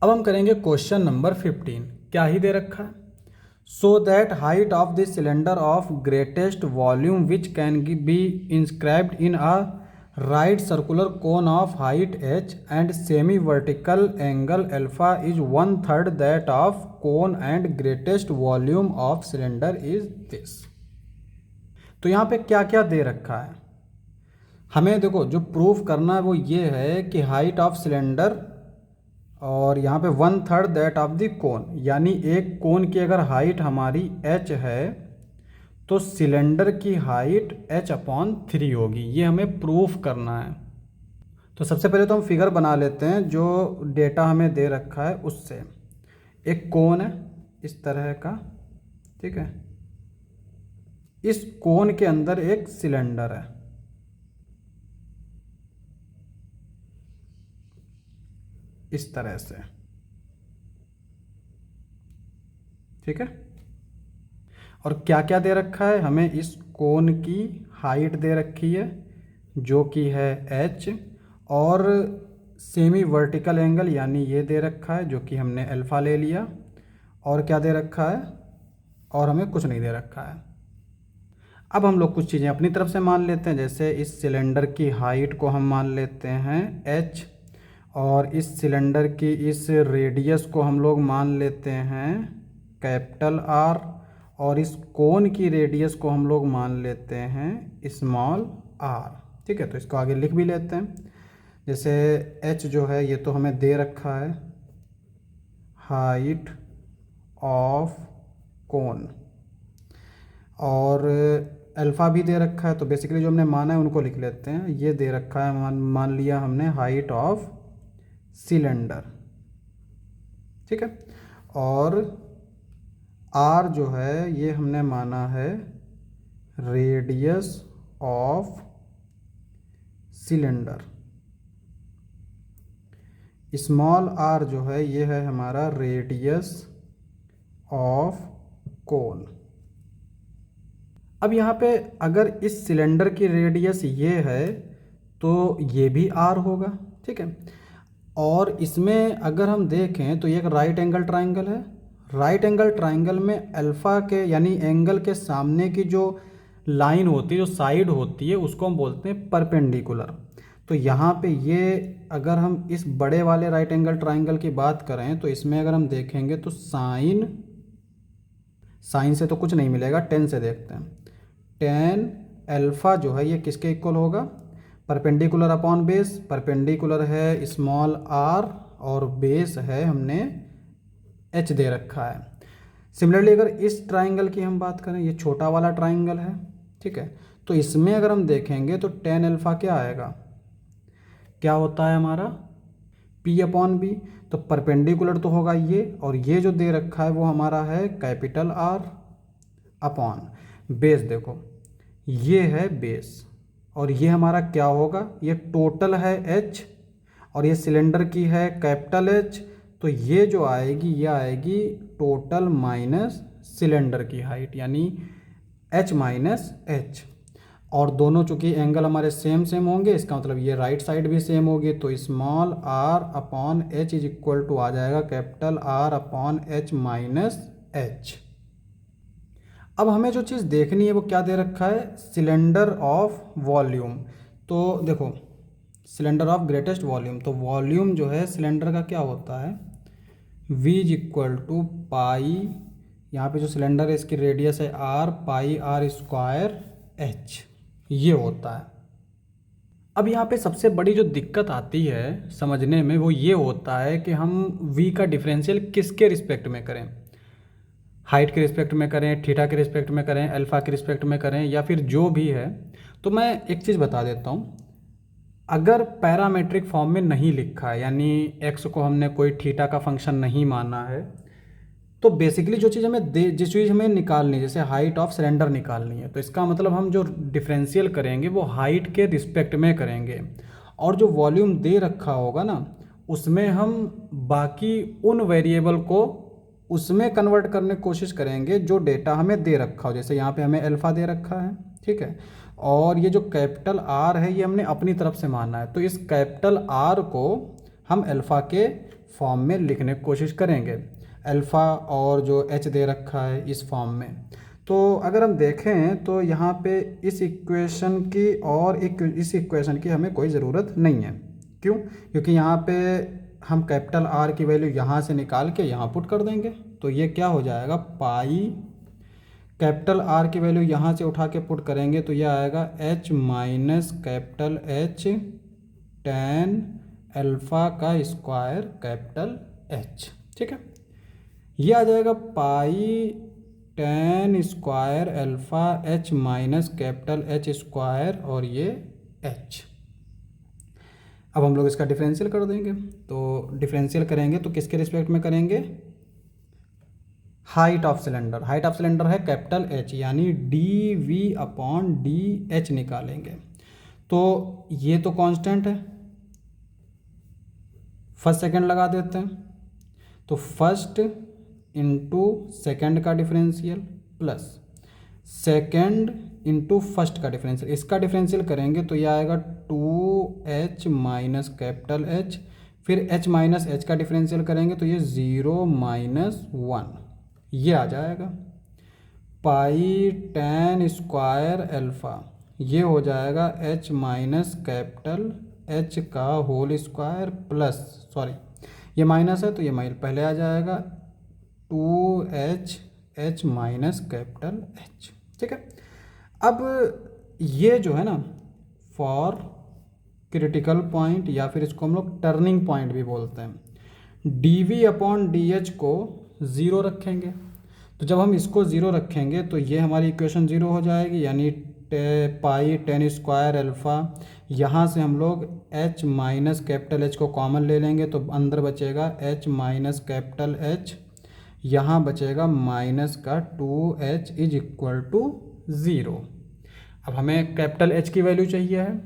अब हम करेंगे क्वेश्चन नंबर 15। क्या ही दे रखा है, so that height of the cylinder of greatest volume which can be inscribed in a right circular cone of height h and semi vertical angle alpha is 1/3 that of cone and greatest volume of cylinder is this. तो यहाँ पे क्या क्या दे रखा है, हमें देखो जो प्रूफ करना है वो ये है कि हाइट ऑफ सिलेंडर और यहाँ पे 1/3 दैट ऑफ द कोन, यानी एक कोन की अगर हाइट हमारी h है तो सिलेंडर की हाइट h/3 होगी। ये हमें प्रूफ करना है। तो सबसे पहले तो हम फिगर बना लेते हैं जो डेटा हमें दे रखा है उससे। एक कोन है इस तरह का, ठीक है। इस कोन के अंदर एक सिलेंडर है, इस तरह से, ठीक है। और क्या क्या दे रखा है, हमें इस कोन की हाइट दे रखी है जो कि है h, और सेमी वर्टिकल एंगल यानी ये दे रखा है जो कि हमने अल्फ़ा ले लिया। और क्या दे रखा है, और हमें कुछ नहीं दे रखा है। अब हम लोग कुछ चीज़ें अपनी तरफ से मान लेते हैं, जैसे इस सिलेंडर की हाइट को हम मान लेते हैं h, और इस सिलेंडर की इस रेडियस को हम लोग मान लेते हैं कैपिटल R, और इस कोन की रेडियस को हम लोग मान लेते हैं स्मॉल r, ठीक है। तो इसको आगे लिख भी लेते हैं, जैसे h जो है ये तो हमें दे रखा है हाइट ऑफ कोन, और अल्फ़ा भी दे रखा है। तो बेसिकली जो हमने माना है उनको लिख लेते हैं। ये दे रखा है, मान लिया हमने हाइट ऑफ सिलेंडर, ठीक है। और R जो है ये हमने माना है radius of cylinder. Small r जो है ये है हमारा रेडियस ऑफ कोन। अब यहाँ पे अगर इस सिलेंडर की रेडियस ये है तो ये भी r होगा, ठीक है। और इसमें अगर हम देखें तो ये एक राइट एंगल ट्राइंगल है। राइट एंगल ट्राइंगल में अल्फ़ा के यानी एंगल के सामने की जो लाइन होती है, जो साइड होती है, उसको हम बोलते हैं परपेंडिकुलर। तो यहाँ पे ये अगर हम इस बड़े वाले राइट एंगल ट्राइंगल की बात करें तो इसमें अगर हम देखेंगे तो साइन से तो कुछ नहीं मिलेगा, टेन से देखते हैं। टेन अल्फ़ा जो है ये किसके इक्वल होगा, परपेंडिकुलर अपॉन बेस। परपेंडिकुलर है स्मॉल r और बेस है हमने h दे रखा है। सिमिलरली अगर इस ट्राइंगल की हम बात करें, ये छोटा वाला ट्राइंगल है, ठीक है। तो इसमें अगर हम देखेंगे तो टेन अल्फ़ा क्या आएगा, क्या होता है हमारा p/b। तो परपेंडिकुलर तो होगा ये, और ये जो दे रखा है वो हमारा है कैपिटल R अपॉन बेस। देखो ये है बेस, और ये हमारा क्या होगा, ये टोटल है h, और ये सिलेंडर की है कैपिटल H। तो ये जो आएगी ये आएगी टोटल माइनस सिलेंडर की हाइट, यानी h माइनस h। और दोनों चूंकि एंगल हमारे सेम सेम होंगे, इसका मतलब ये राइट साइड भी सेम होगी। तो small r upon h is equal to आ जाएगा capital R upon h minus h। अब हमें जो चीज़ देखनी है वो क्या दे रखा है, सिलेंडर ऑफ वॉल्यूम। तो देखो सिलेंडर ऑफ ग्रेटेस्ट वॉल्यूम, तो वॉल्यूम जो है सिलेंडर का क्या होता है, v इज इक्वल टू पाई, यहाँ पे जो सिलेंडर है इसकी रेडियस है r, पाई r स्क्वायर h, ये होता है। अब यहाँ पे सबसे बड़ी जो दिक्कत आती है समझने में वो ये होता है कि हम v का डिफरेंशियल किसके रिस्पेक्ट में करें, हाइट के रिस्पेक्ट में करें, थीटा के रिस्पेक्ट में करें, अल्फ़ा के रिस्पेक्ट में करें, या फिर जो भी है। तो मैं एक चीज़ बता देता हूँ, अगर पैरामेट्रिक फॉर्म में नहीं लिखा है, यानी x को हमने कोई थीटा का फंक्शन नहीं माना है, तो बेसिकली जो चीज़ हमें जिस चीज़ हमें निकालनी है, जैसे हाइट ऑफ सिलेंडर निकालनी है, तो इसका मतलब हम जो डिफरेंशियल करेंगे वो हाइट के रिस्पेक्ट में करेंगे, और जो वॉल्यूम दे रखा होगा ना उसमें हम बाकी उन वेरिएबल को उसमें कन्वर्ट करने की कोशिश करेंगे जो डेटा हमें दे रखा हो। जैसे यहाँ पे हमें अल्फ़ा दे रखा है, ठीक है, और ये जो कैपिटल R है ये हमने अपनी तरफ से माना है। तो इस कैपिटल R को हम अल्फ़ा के फॉर्म में लिखने की कोशिश करेंगे, अल्फ़ा और जो एच दे रखा है इस फॉर्म में। तो अगर हम देखें तो यहाँ पे इस इक्वेशन की और इस इक्वेशन की हमें कोई ज़रूरत नहीं है। क्यों? क्योंकि यहाँ पे हम कैपिटल आर की वैल्यू यहाँ से निकाल के यहाँ पुट कर देंगे, तो ये क्या हो जाएगा, पाई कैपिटल आर की वैल्यू यहाँ से उठा के पुट करेंगे तो ये आएगा h minus capital H tan alpha का स्क्वायर कैपिटल एच। ठीक है, ये आ जाएगा pi ten square alpha h minus capital H square और ये एच। अब हम लोग इसका डिफरेंशियल कर देंगे, तो डिफरेंशियल करेंगे तो किसके रिस्पेक्ट में करेंगे, height of cylinder. Height of cylinder है कैपिटल एच, यानी D V upon D H निकालेंगे। तो ये तो कांस्टेंट है, फर्स्ट सेकंड लगा देते हैं, तो फर्स्ट इंटू सेकेंड का differential plus second into first का डिफरेंशियल, इसका डिफरेंशियल करेंगे तो ये आएगा 2h माइनस कैपिटल एच, फिर h माइनस एच का डिफरेंशियल करेंगे तो ये 0 माइनस 1, ये आ जाएगा पाई टेन स्क्वायर अल्फ़ा, ये हो जाएगा h माइनस कैपिटल h का होल स्क्वायर प्लस, सॉरी ये माइनस है तो ये पहले आ जाएगा 2h h minus capital h। ठीक है, अब ये जो है ना फॉर क्रिटिकल पॉइंट या फिर इसको हम लोग टर्निंग पॉइंट भी बोलते हैं, dv अपॉन डी को ज़ीरो रखेंगे। तो जब हम इसको ज़ीरो रखेंगे तो ये हमारी इक्वेशन ज़ीरो हो जाएगी, यानी पाई टेन स्क्वायर अल्फ़ा, यहाँ से हम लोग h माइनस कैपिटल h को कॉमन ले लेंगे तो अंदर बचेगा h माइनस कैपिटल h, यहाँ बचेगा माइनस का 2h is equal to zero. अब हमें कैपिटल H की वैल्यू चाहिए है,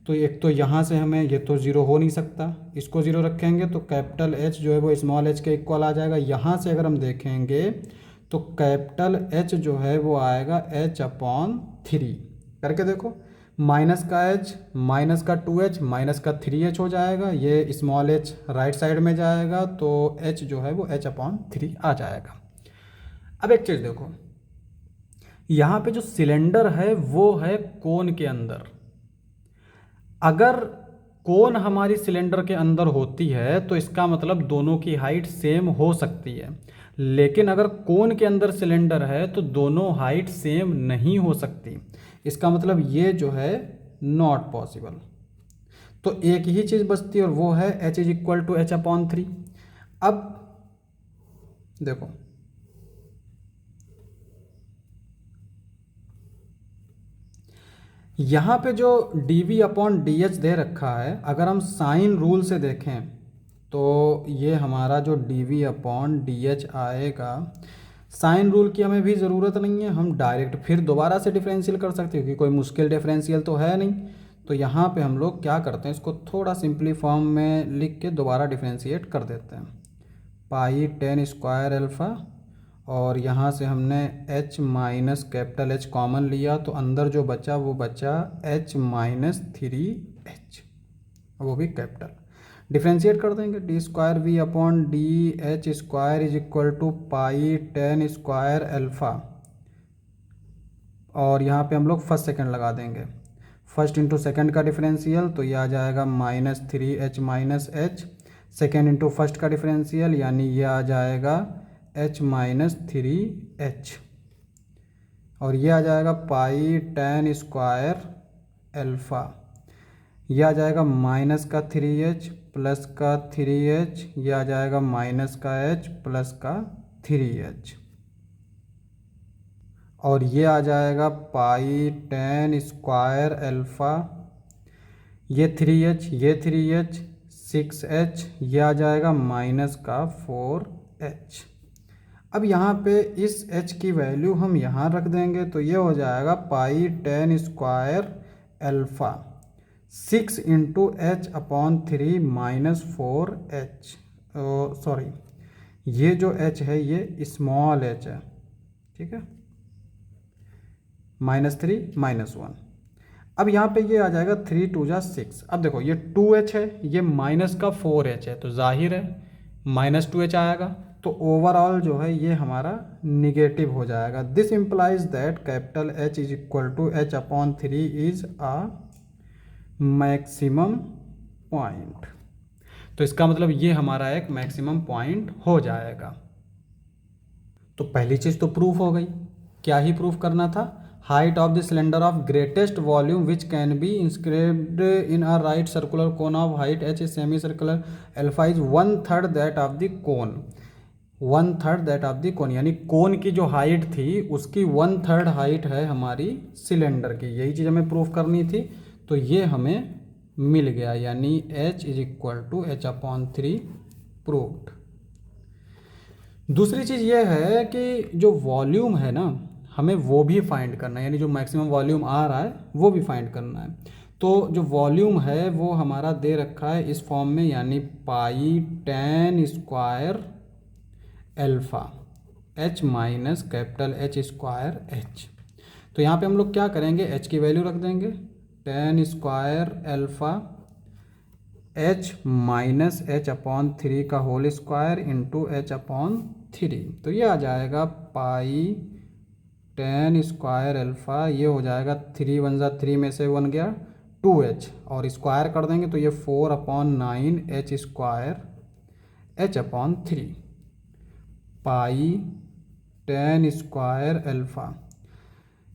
तो एक तो यहाँ से हमें, ये तो ज़ीरो हो नहीं सकता, इसको ज़ीरो रखेंगे तो कैपिटल H जो है वो स्मॉल h के इक्वल आ जाएगा। यहाँ से अगर हम देखेंगे तो कैपिटल H जो है वो आएगा h अपॉन थ्री, करके देखो, माइनस का h माइनस का 2h माइनस का 3h हो जाएगा, ये स्मॉल h राइट साइड में जाएगा तो h जो है वो h अपॉन थ्री आ जाएगा। अब एक चीज़ देखो, यहाँ पे जो सिलेंडर है वो है कोन के अंदर। अगर कोन हमारी सिलेंडर के अंदर होती है तो इसका मतलब दोनों की हाइट सेम हो सकती है, लेकिन अगर कोन के अंदर सिलेंडर है तो दोनों हाइट सेम नहीं हो सकती, इसका मतलब ये जो है नॉट पॉसिबल। तो एक ही चीज़ बचती है और वो है h is equal to H upon three. अब देखो यहाँ पे जो dv अपॉन डी एच दे रखा है, अगर हम साइन रूल से देखें तो ये हमारा जो dv अपॉन डी एच आएगा, साइन रूल की हमें भी ज़रूरत नहीं है, हम डायरेक्ट फिर दोबारा से डिफरेंशियल कर सकते हैं क्योंकि कोई मुश्किल डिफरेंशियल तो है नहीं। तो यहाँ पे हम लोग क्या करते हैं, इसको थोड़ा सिंपली फॉर्म में लिख के दोबारा डिफरेंशिएट कर देते हैं, पाई टेन स्क्वायर अल्फ़ा और यहाँ से हमने h minus capital H common लिया तो अंदर जो बचा वो बचा h माइनस थ्री एच, वो भी कैपिटल। डिफ्रेंशिएट कर देंगे, D square V upon D H square is equal to pi ten square alpha, और यहाँ पे हम लोग फर्स्ट सेकंड लगा देंगे, फर्स्ट इंटू सेकंड का डिफरेंशियल तो ये आ जाएगा minus three H minus H, second into first का डिफरेंशियल यानी ये आ जाएगा h माइनस थ्री एच, और ये आ जाएगा पाई टेन स्क्वायर अल्फ़ा, ये आ जाएगा माइनस का थ्री एच प्लस का थ्री एच, ये आ जाएगा माइनस का h प्लस का थ्री एच, और ये आ जाएगा पाई टेन स्क्वायर अल्फ़ा, ये थ्री एच सिक्स एच, ये आ जाएगा माइनस का फोर एच। अब यहाँ पे इस h की वैल्यू हम यहाँ रख देंगे तो ये हो जाएगा pi ten square alpha six into h upon three minus four h, sorry ये जो h है ये स्मॉल h है, ठीक है, माइनस थ्री माइनस वन। अब यहाँ पे ये आ जाएगा थ्री टू जा सिक्स। अब देखो ये टू एच है, ये माइनस का फोर एच है, तो जाहिर है -2h आएगा, तो ओवरऑल जो है ये हमारा निगेटिव हो जाएगा। This implies that capital H is equal to H/3 is a maximum point. तो इसका मतलब ये हमारा एक मैक्सिमम पॉइंट हो जाएगा। तो पहली चीज़ तो प्रूफ हो गई। क्या ही प्रूफ करना था? Height of the cylinder of greatest volume which can be inscribed in a right circular cone of height H a semi circular alpha is 1/3 that of the cone. 1/3 that of the cone, यानी कोन की जो height थी उसकी 1/3 height है हमारी cylinder की। यही चीज़ हमें प्रूफ करनी थी, तो ये हमें मिल गया, यानी H is equal to H/3 proved. दूसरी चीज़ ये है कि जो वॉल्यूम है ना, हमें वो भी फाइंड करना है, यानी जो मैक्सिमम वॉल्यूम आ रहा है वो भी फाइंड करना है। तो जो वॉल्यूम है वो हमारा दे रखा है इस फॉर्म में, यानी पाई tan square alpha H minus capital H square H। तो यहाँ पे हम लोग क्या करेंगे, H की वैल्यू रख देंगे, tan square alpha H minus H/3 का होल स्क्वायर इंटू H/3। तो ये आ जाएगा पाई tan स्क्वायर अल्फ़ा, ये हो जाएगा 3 × 3 में से 1 गया 2H, और स्क्वायर कर देंगे तो ये 4/9 H स्क्वायर H/3 पाई tan स्क्वायर अल्फ़ा,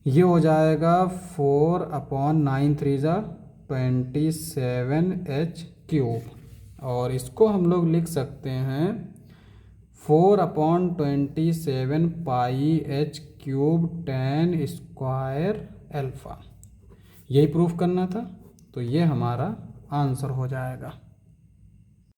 ये हो जाएगा 4/9 3 × 27H क्यूब, और इसको हम लोग लिख सकते हैं 4/27 पाई H cube tan square alpha. यही प्रूफ करना था, तो ये हमारा आंसर हो जाएगा।